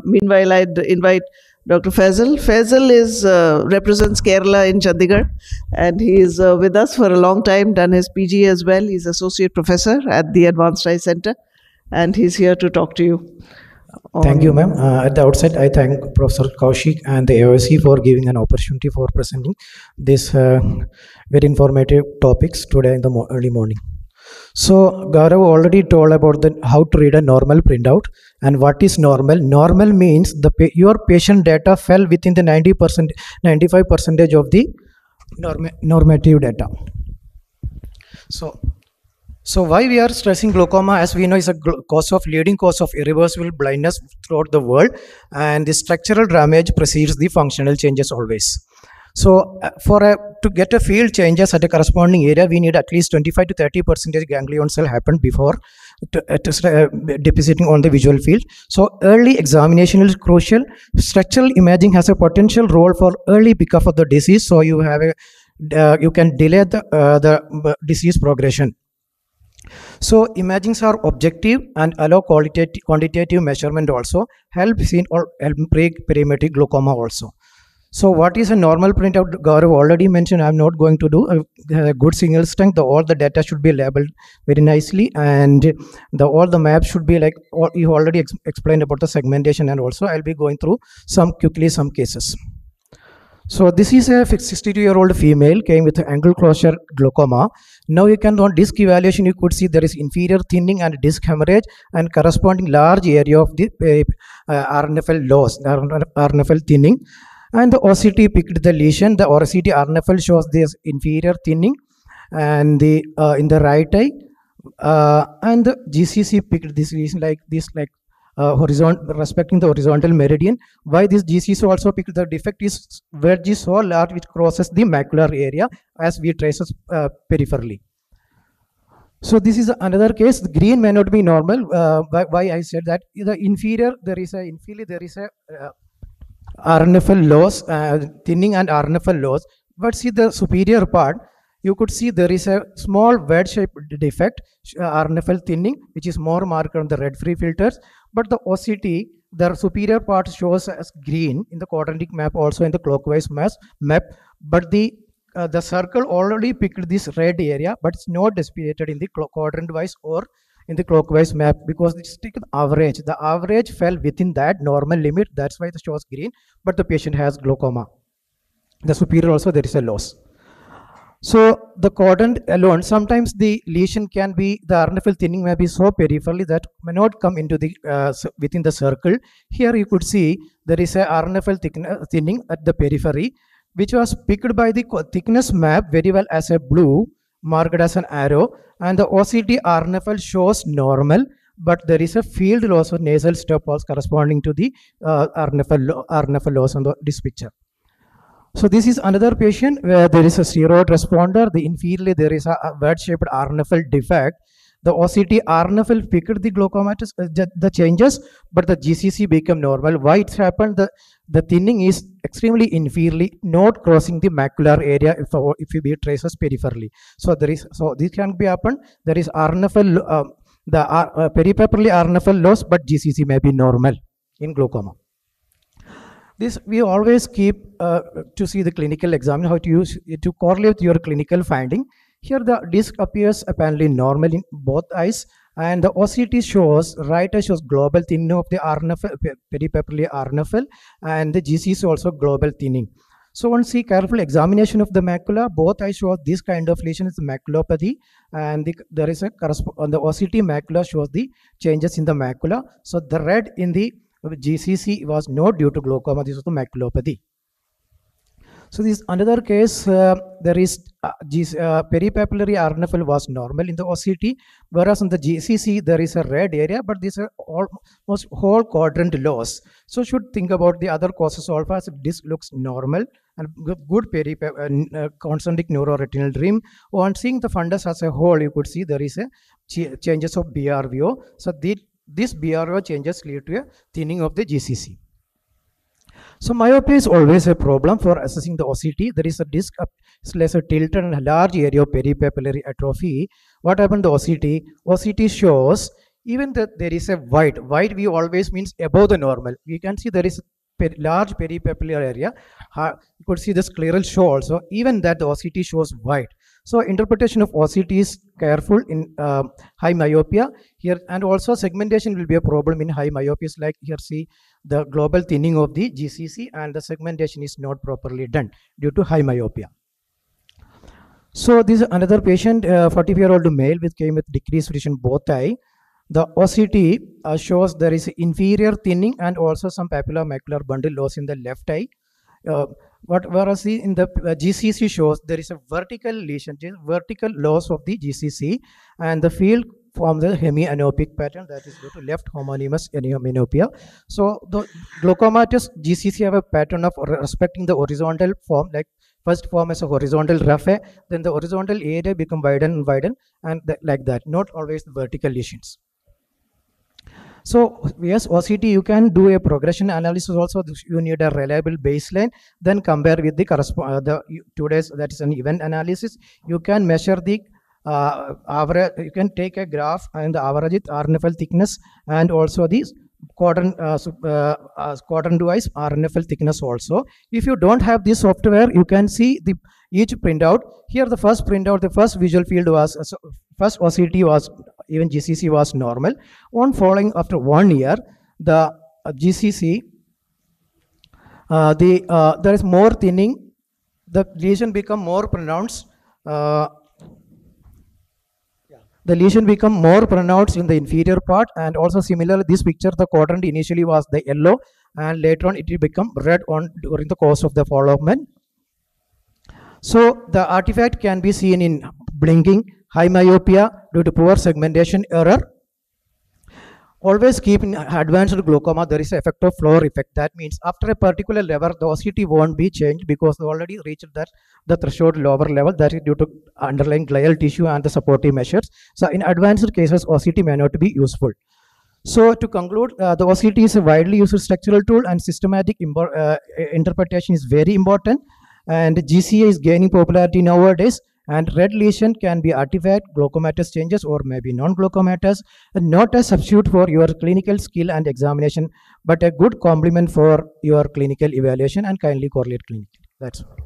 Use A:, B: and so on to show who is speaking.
A: Meanwhile, I'd invite Dr. Faisal. Faisal represents Kerala in Chandigarh, and he is with us for a long time, done his PG as well. He's associate professor at the Advanced Eye Center, and he's here to talk to you.
B: Thank you, ma'am. At the outset, I thank Professor Kaushik and the AIOC for giving an opportunity for presenting this very informative topics today in the early morning. So Gaurav already told about how to read a normal printout and what is normal. Normal means your patient data fell within the 90%, 95% of the normative data. So why we are stressing glaucoma, as we know, is a leading cause of irreversible blindness throughout the world, and the structural damage precedes the functional changes always. So to get a field changes at a corresponding area, we need at least 25 to 30% ganglion cell happen before depositing on the visual field. So early examination is crucial. Structural imaging has a potential role for early pickup of the disease, so you can delay the disease progression. So imagings are objective and allow quantitative measurement also, help perimetric glaucoma also. So what is a normal printout? Gaurav already mentioned. I'm not going to do a good signal strength. All the data should be labeled very nicely, and all the maps should be like you already explained about the segmentation, and also I'll be going through some cases. So this is a 62-year-old female came with angle closure glaucoma. Now you can on disc evaluation, you could see there is inferior thinning and disc hemorrhage and corresponding large area of the RNFL loss, RNFL thinning. And the OCT picked the lesion. The OCT RNFL shows this inferior thinning, and in the right eye, and the GCC picked this lesion like horizontal, respecting the horizontal meridian. Why this GCC also picked the defect is wedge is so large which crosses the macular area as we traces peripherally. So this is another case. The green may not be normal. Why I said that the inferior there is a RNFL loss, thinning and RNFL loss, but see the superior part, you could see there is a small wedge-shaped defect, RNFL thinning, which is more marked on the red-free filters, but the OCT, the superior part shows as green in the quadratic map, also in the clockwise map, but the circle already picked this red area, but it's not displayed in the quadrant-wise or in the clockwise map because it's taken average. The average fell within that normal limit. That's why it shows green, but the patient has glaucoma. The superior also there is a loss. So the quadrant alone, sometimes the lesion can be, the RNFL thinning may be so peripherally that may not come into the within the circle. Here you could see there is a RNFL thinning at the periphery, which was picked by the thickness map very well as a blue, marked as an arrow, and the OCT RNFL shows normal, but there is a field loss of nasal stop loss corresponding to the RNFL loss on this picture. So this is another patient where there is a steroid responder. The inferiorly there is a wedge-shaped RNFL defect. The OCT RNFL picked the glaucoma, the changes, but the GCC became normal. Why it's happened? The thinning is extremely inferiorly, not crossing the macular area if you be traces peripherally. So this can be happened. There is RNFL, peripapillary RNFL loss, but GCC may be normal in glaucoma. This we always keep to see the clinical exam, how to use it to correlate your clinical finding. Here the disc appears apparently normal in both eyes, and the OCT shows, right eye shows global thinning of the RNFL, peripapillary RNFL, and the GC is also global thinning. So once see careful examination of the macula, both eyes show this kind of lesion is maculopathy, and there is a on the OCT macula shows the changes in the macula. So the red in the GCC was not due to glaucoma, this was the maculopathy. So this another case, there is peripapillary RNFL was normal in the OCT, whereas in the GCC there is a red area, but this is almost whole quadrant loss. So should think about the other causes also, as this looks normal and good concentric neuroretinal dream. On seeing the fundus as a whole, you could see there is a changes of BRVO. So this BRVO changes lead to a thinning of the GCC. So myopia is always a problem for assessing the OCT. There is a disc lesser tilted and a large area of peripapillary atrophy. What happened to OCT? OCT shows even that there is a white view always means above the normal. We can see there is a large peripapillar area. You could see the scleral show also, even that the OCT shows white. So interpretation of OCT is careful in high myopia here, and also segmentation will be a problem in high myopias. Like here, see the global thinning of the GCC, and the segmentation is not properly done due to high myopia. So this is another patient, 45-year-old male, which came with decreased vision both eye. The OCT shows there is inferior thinning and also some papillomacular bundle loss in the left eye. Whereas in the GCC shows there is a vertical lesion, vertical loss of the GCC, and the field forms a hemianopic pattern, that is due to left homonymous myopia. So the glaucomatous GCC have a pattern of respecting the horizontal form, like first form as a horizontal raphe, then the horizontal area become widen, and like that, not always the vertical lesions. So yes, OCT, you can do a progression analysis also. You need a reliable baseline, then compare with the today's, that is an event analysis. You can measure the average. You can take a graph and the average RNFL thickness, and also the quadrant wise RNFL thickness also. If you don't have this software, you can see the each printout. Here the first printout, the first visual field was, first OCT was, even GCC was normal. On following after 1 year, the GCC, there is more thinning, the lesion become more pronounced. The lesion become more pronounced in the inferior part, and also similarly this picture, the quadrant initially was the yellow, and later on it will become red during the course of the development. So the artifact can be seen in blinking, high myopia due to poor segmentation error. Always keep in advanced glaucoma, there is an effect of floor effect. That means after a particular level, the OCT won't be changed because they already reached the threshold lower level. That is due to underlying glial tissue and the supportive measures. So in advanced cases, OCT may not be useful. So to conclude, the OCT is a widely used structural tool, and systematic interpretation is very important. And GCA is gaining popularity nowadays. And red lesion can be artifact, glaucomatous changes, or maybe non-glaucomatous, and not a substitute for your clinical skill and examination, but a good complement for your clinical evaluation, and kindly correlate clinically. That's all.